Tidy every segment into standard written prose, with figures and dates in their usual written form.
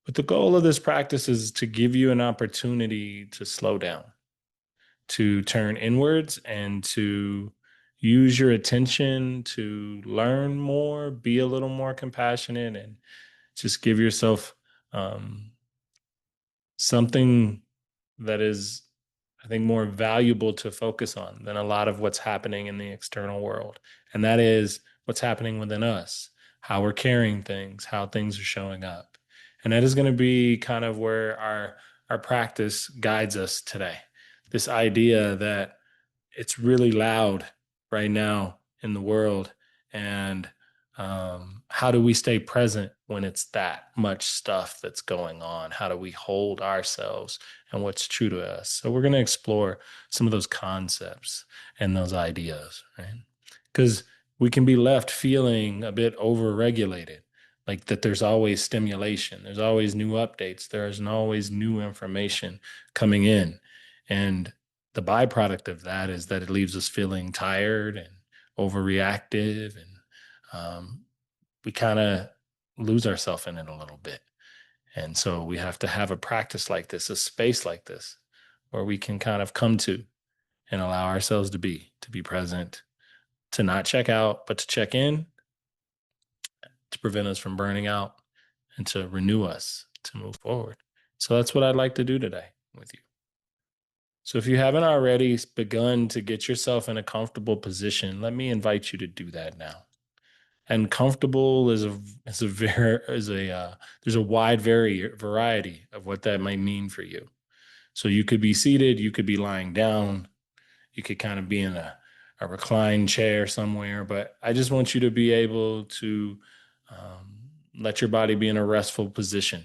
But the goal of this practice is to give you an opportunity to slow down, to turn inwards, and to use your attention to learn more, be a little more compassionate, and just give yourself um, something that is, I think, more valuable to focus on than a lot of what's happening in the external world. And that is what's happening within us, how we're carrying things, how things are showing up. And that is going to be kind of where our practice guides us today. This idea that it's really loud right now in the world. And how do we stay present when it's that much stuff that's going on? How do we hold ourselves and what's true to us? So we're going to explore some of those concepts and those ideas, right? Because we can be left feeling a bit overregulated, like that there's always stimulation, there's always new updates, there's always new information coming in. And the byproduct of that is that it leaves us feeling tired and overreactive, and we kind of lose ourselves in it a little bit. And so we have to have a practice like this, a space like this, where we can kind of come to and allow ourselves to be present, to not check out, but to check in, to prevent us from burning out and to renew us to move forward. So that's what I'd like to do today with you. So if you haven't already begun to get yourself in a comfortable position, let me invite you to do that now. And comfortable is a very is a there's a wide variety of what that might mean for you. So you could be seated, you could be lying down, you could kind of be in a reclined chair somewhere. But I just want you to be able to let your body be in a restful position,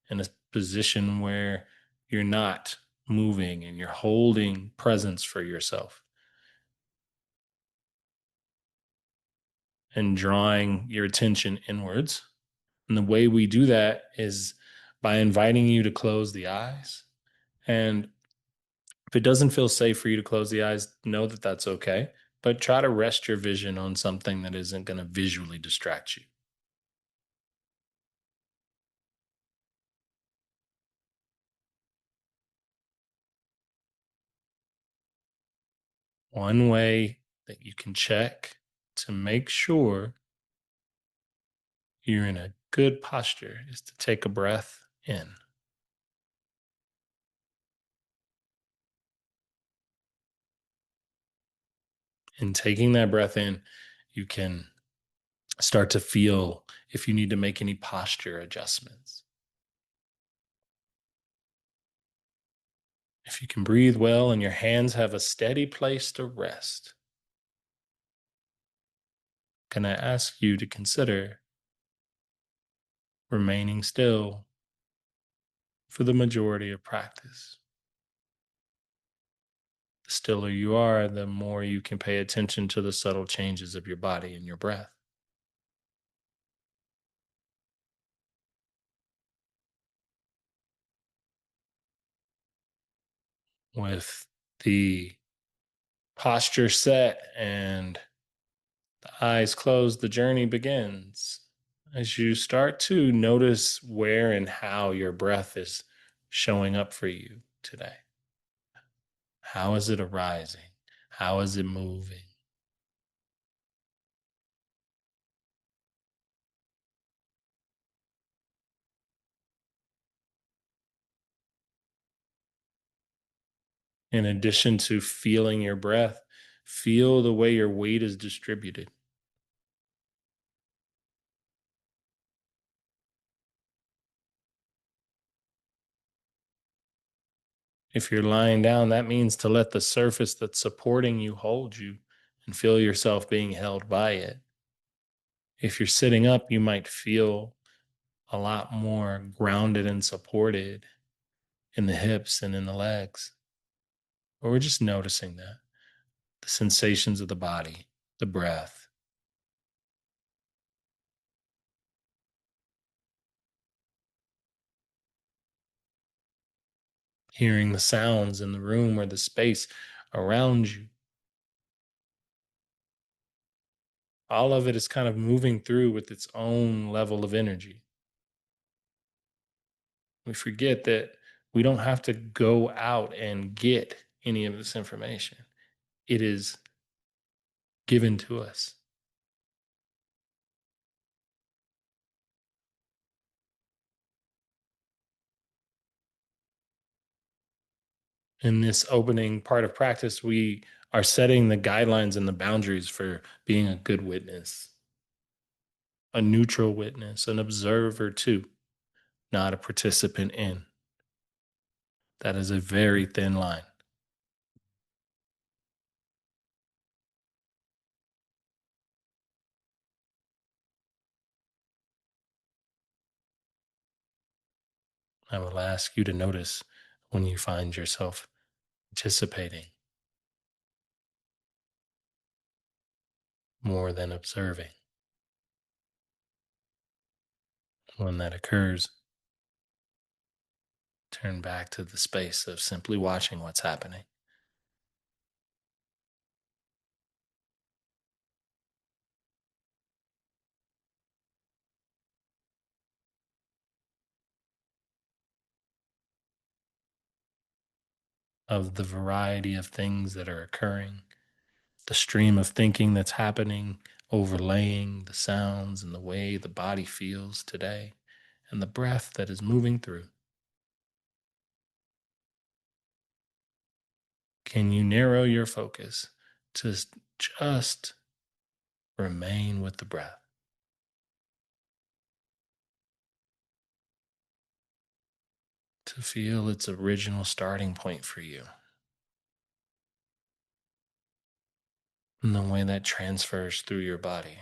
in a position where you're not moving and you're holding presence for yourself and drawing your attention inwards. And the way we do that is by inviting you to close the eyes. And if it doesn't feel safe for you to close the eyes, know that that's okay. But try to rest your vision on something that isn't going to visually distract you. One way that you can check to make sure you're in a good posture is to take a breath in. In taking that breath in, you can start to feel if you need to make any posture adjustments. If you can breathe well and your hands have a steady place to rest, can I ask you to consider remaining still for the majority of practice? The stiller you are, the more you can pay attention to the subtle changes of your body and your breath. With the posture set and the eyes closed, the journey begins. As you start to notice where and how your breath is showing up for you today. How is it arising? How is it moving? In addition to feeling your breath, feel the way your weight is distributed. If you're lying down, that means to let the surface that's supporting you hold you and feel yourself being held by it. If you're sitting up, you might feel a lot more grounded and supported in the hips and in the legs. Or we're just noticing that the sensations of the body, the breath, hearing the sounds in the room or the space around you. All of it is kind of moving through with its own level of energy. We forget that we don't have to go out and get any of this information. It is given to us. In this opening part of practice, we are setting the guidelines and the boundaries for being a good witness, a neutral witness, an observer too, not a participant in. That is a very thin line. I will ask you to notice when you find yourself participating more than observing. When that occurs, turn back to the space of simply watching what's happening. Of the variety of things that are occurring, the stream of thinking that's happening, overlaying the sounds and the way the body feels today, and the breath that is moving through. Can you narrow your focus to just remain with the breath, to feel its original starting point for you, and the way that transfers through your body?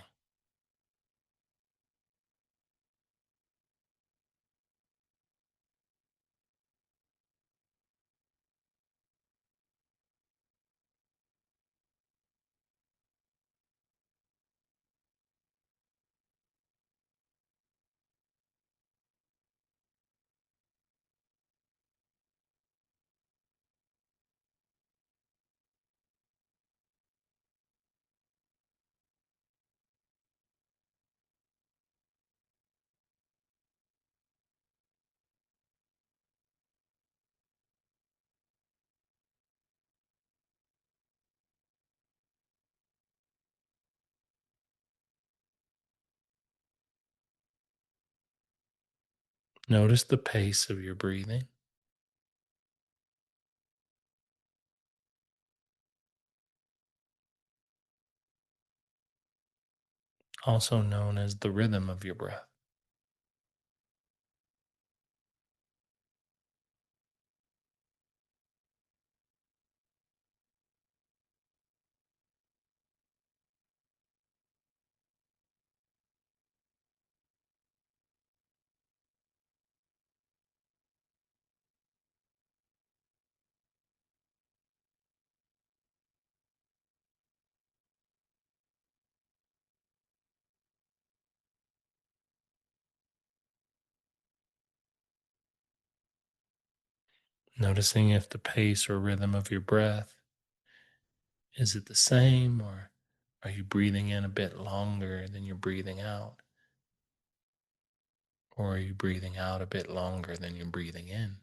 Notice the pace of your breathing, also known as the rhythm of your breath. Noticing if the pace or rhythm of your breath is it the same, or are you breathing in a bit longer than you're breathing out? Or are you breathing out a bit longer than you're breathing in?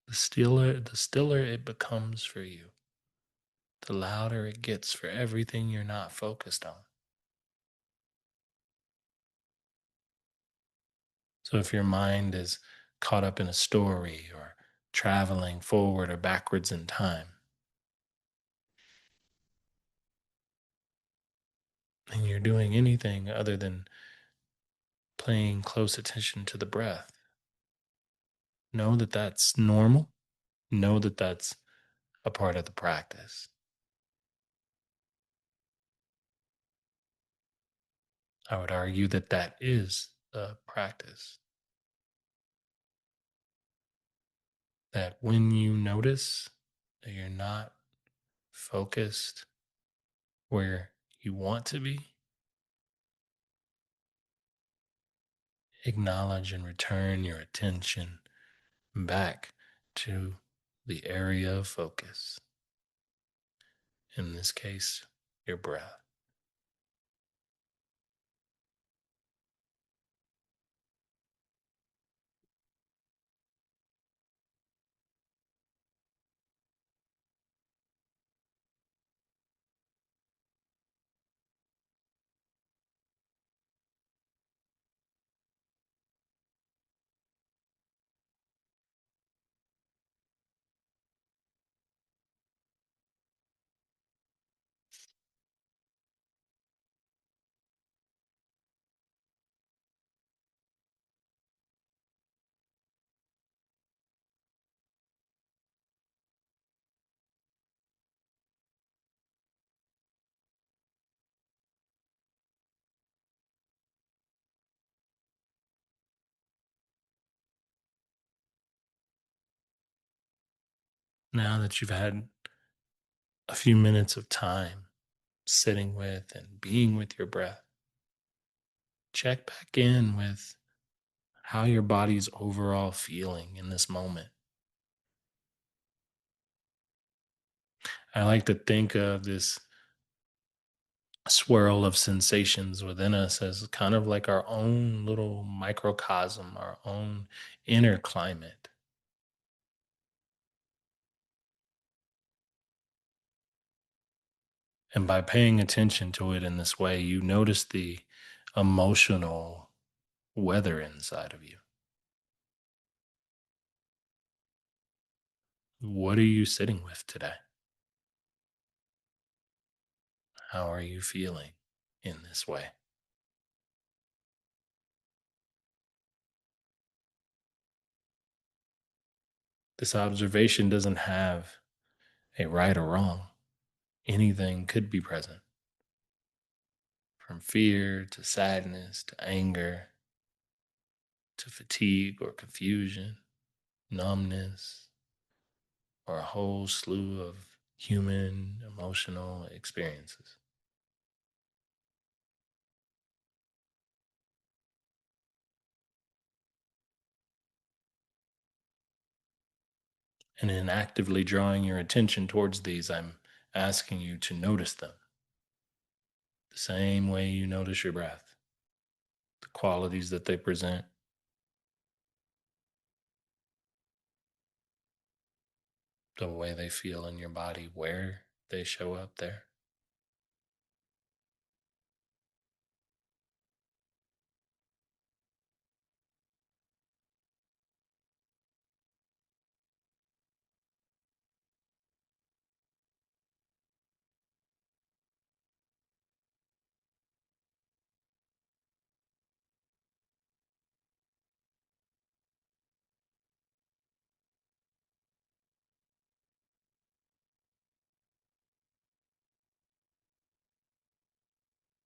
The stiller it becomes for you, the louder it gets for everything you're not focused on. So if your mind is caught up in a story or traveling forward or backwards in time, and you're doing anything other than paying close attention to the breath, know that that's normal. Know that that's a part of the practice. I would argue that that is the practice. that when you notice that you're not focused where you want to be, acknowledge and return your attention back to the area of focus. In this case, your breath. Now that you've had a few minutes of time sitting with and being with your breath, check back in with how your body's overall feeling in this moment. I like to think of this swirl of sensations within us as kind of like our own little microcosm, our own inner climate. And by paying attention to it in this way, you notice the emotional weather inside of you. What are you sitting with today? How are you feeling in this way? This observation doesn't have a right or wrong. Anything could be present, from fear to sadness to anger to fatigue or confusion, numbness, or a whole slew of human emotional experiences. And in actively drawing your attention towards these, I'm asking you to notice them the same way you notice your breath, the qualities that they present, the way they feel in your body, where they show up there.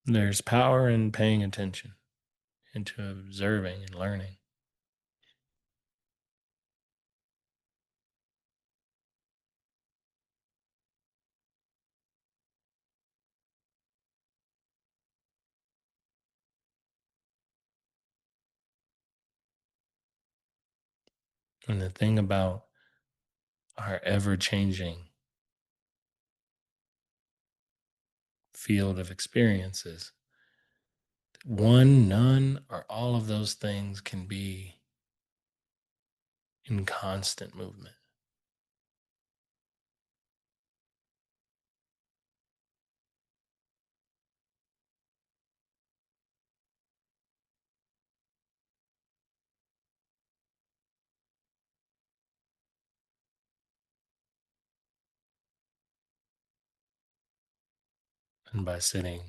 There's power in paying attention, into observing and learning. And the thing about our ever changing field of experiences, one, none, or all of those things can be in constant movement. And by sitting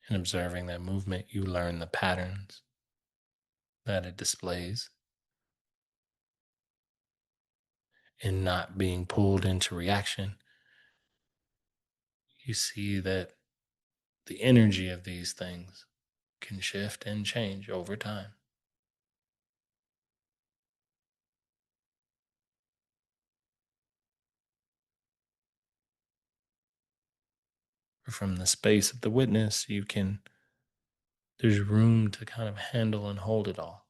and observing that movement, you learn the patterns that it displays and not being pulled into reaction. You see that the energy of these things can shift and change over time. or from the space of the witness, there's room to kind of handle and hold it all.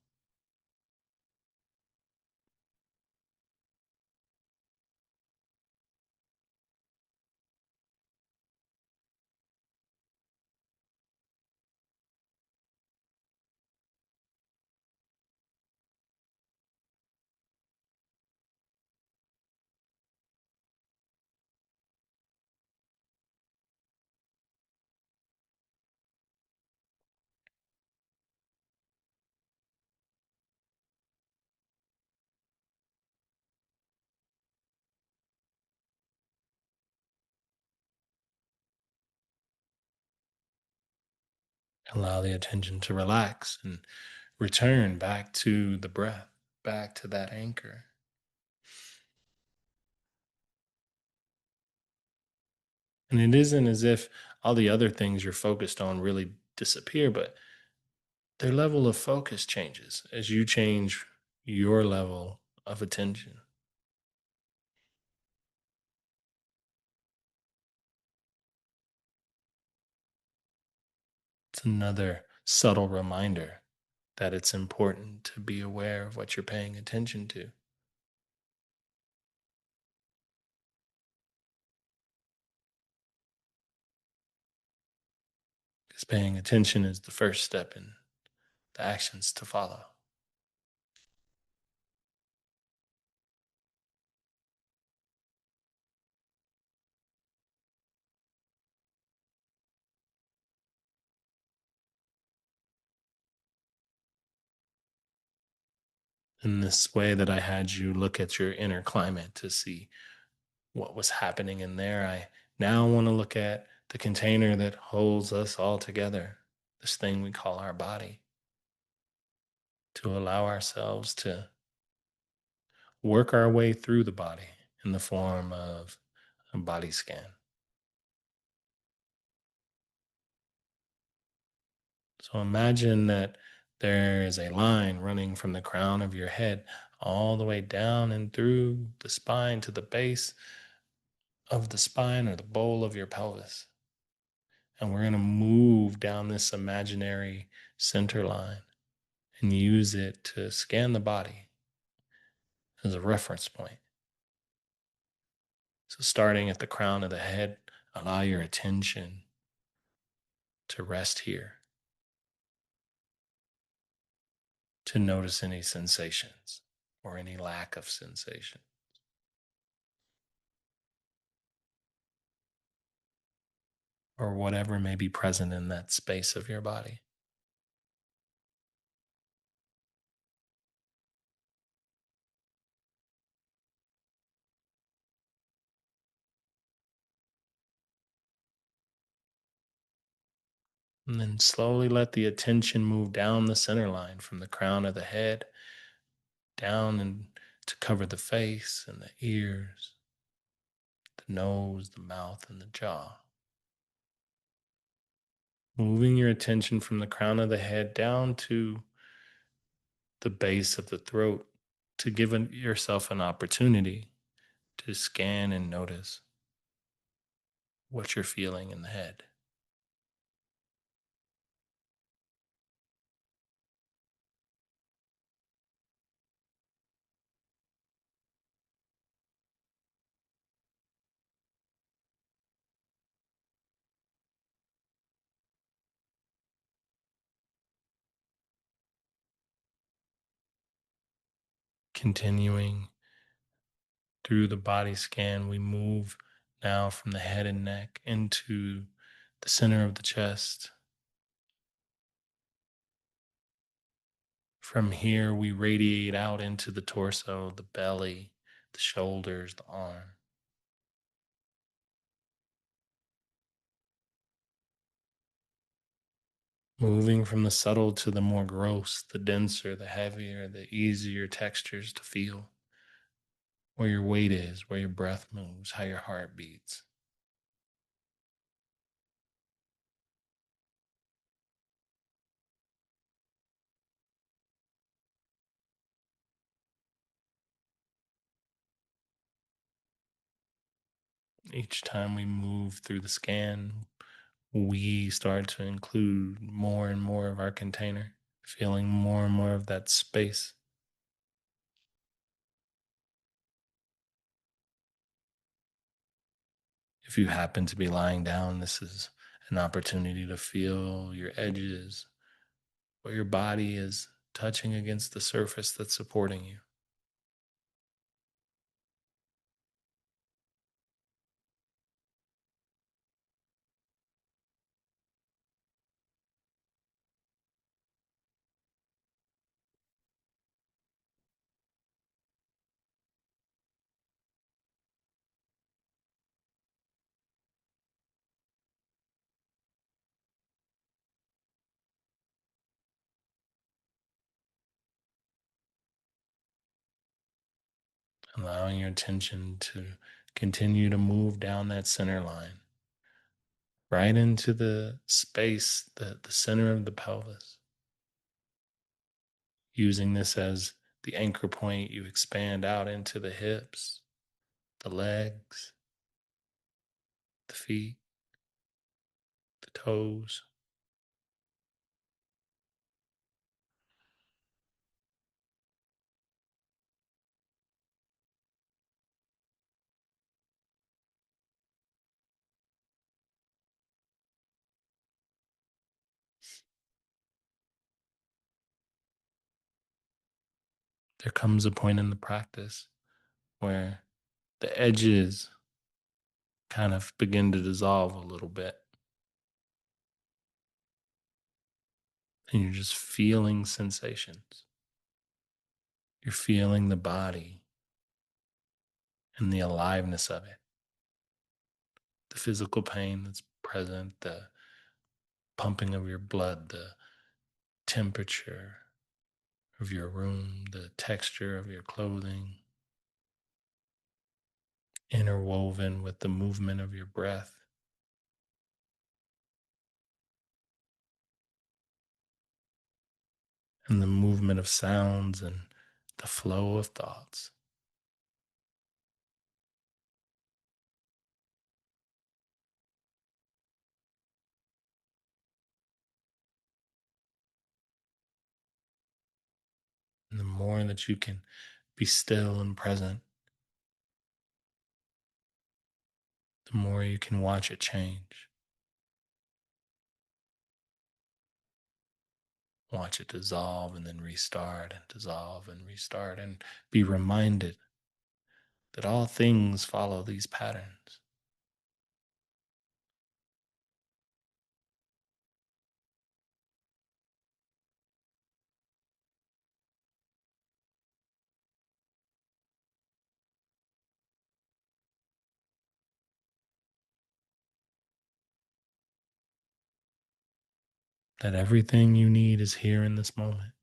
Allow the attention to relax and return back to the breath, back to that anchor. And it isn't as if all the other things you're focused on really disappear, but their level of focus changes as you change your level of attention. It's another subtle reminder that it's important to be aware of what you're paying attention to. Because paying attention is the first step in the actions to follow. In this way that I had you look at your inner climate to see what was happening in there, I now want to look at the container that holds us all together, this thing we call our body, to allow ourselves to work our way through the body in the form of a body scan. So imagine that there is a line running from the crown of your head all the way down and through the spine to the base of the spine or the bowl of your pelvis. And we're going to move down this imaginary center line and use it to scan the body as a reference point. So, starting at the crown of the head, allow your attention to rest here, to notice any sensations or any lack of sensation, or whatever may be present in that space of your body. And then slowly let the attention move down the center line from the crown of the head down and to cover the face and the ears, the nose, the mouth, and the jaw. Moving your attention from the crown of the head down to the base of the throat to give yourself an opportunity to scan and notice what you're feeling in the head. Continuing through the body scan, we move now from the head and neck into the center of the chest. From here, we radiate out into the torso, the belly, the shoulders, the arm. Moving from the subtle to the more gross, the denser, the heavier, the easier textures to feel. Where your weight is, where your breath moves, how your heart beats. Each time we move through the scan, we start to include more and more of our container, feeling more and more of that space. If you happen to be lying down, this is an opportunity to feel your edges, where your body is touching against the surface that's supporting you. Allowing your attention to continue to move down that center line, right into the space, the center of the pelvis. Using this as the anchor point, you expand out into the hips, the legs, the feet, the toes. There comes a point in the practice where the edges kind of begin to dissolve a little bit. And you're just feeling sensations. You're feeling the body and the aliveness of it, the physical pain that's present, the pumping of your blood, the temperature of your room, the texture of your clothing, interwoven with the movement of your breath and the movement of sounds and the flow of thoughts. And the more that you can be still and present, the more you can watch it change. Watch it dissolve and then restart and dissolve and restart, and be reminded that all things follow these patterns. That everything you need is here in this moment.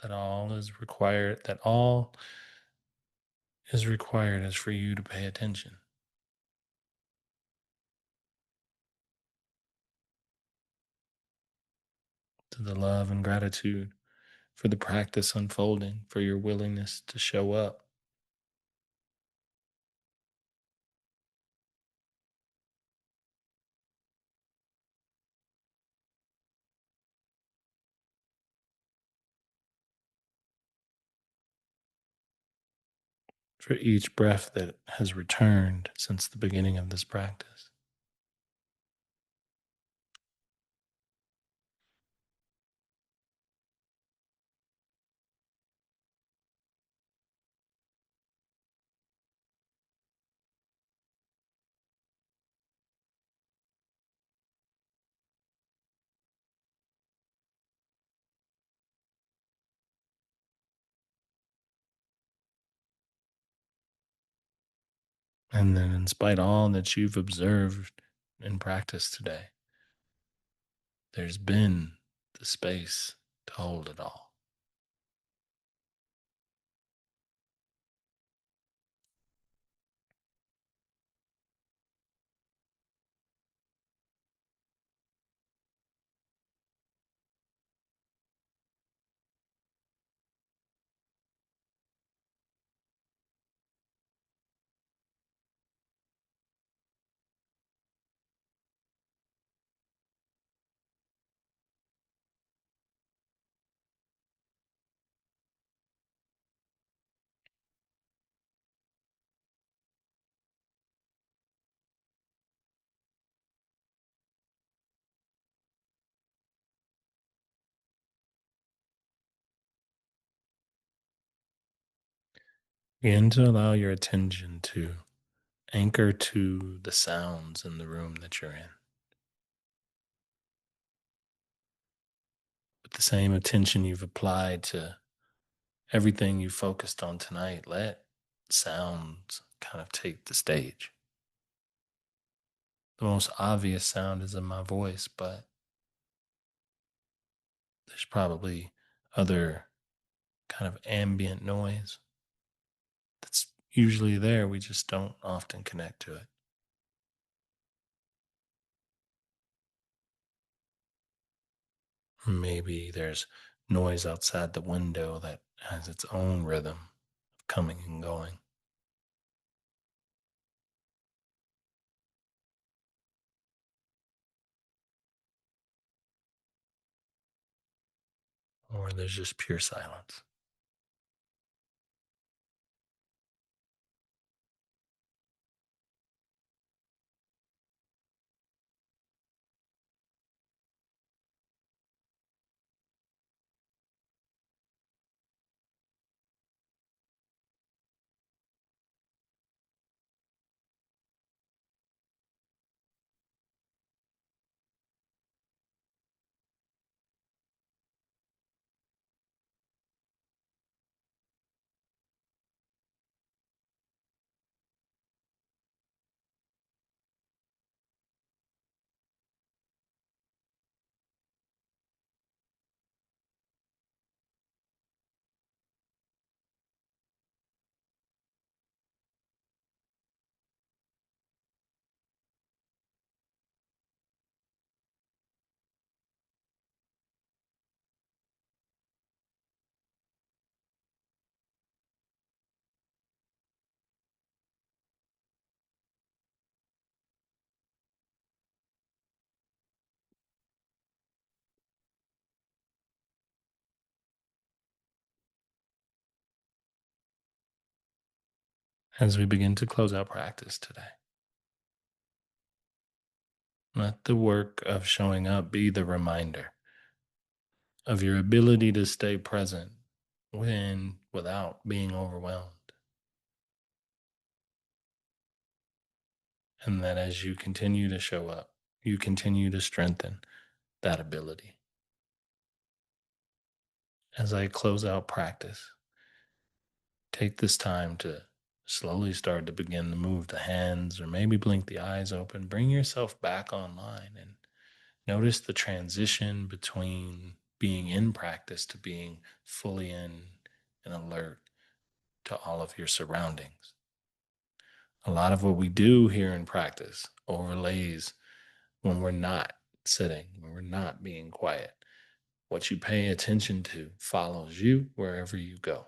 That all is required is for you to pay attention to the love and gratitude for the practice unfolding, for your willingness to show up. For each breath that has returned since the beginning of this practice. And then, in spite of all that you've observed in practice today, there's been the space to hold it all. Begin to allow your attention to anchor to the sounds in the room that you're in. With the same attention you've applied to everything you focused on tonight, let sounds kind of take the stage. The most obvious sound is in my voice, but there's probably other kind of ambient noise that's usually there. We just don't often connect to it. Maybe there's noise outside the window that has its own rhythm of coming and going. Or there's just pure silence. As we begin to close out practice today, let the work of showing up be the reminder of your ability to stay present when without being overwhelmed. And that as you continue to show up, you continue to strengthen that ability. As I close out practice, take this time to slowly start to begin to move the hands or maybe blink the eyes open. Bring yourself back online and notice the transition between being in practice to being fully in and alert to all of your surroundings. A lot of what we do here in practice overlays when we're not sitting, when we're not being quiet. What you pay attention to follows you wherever you go.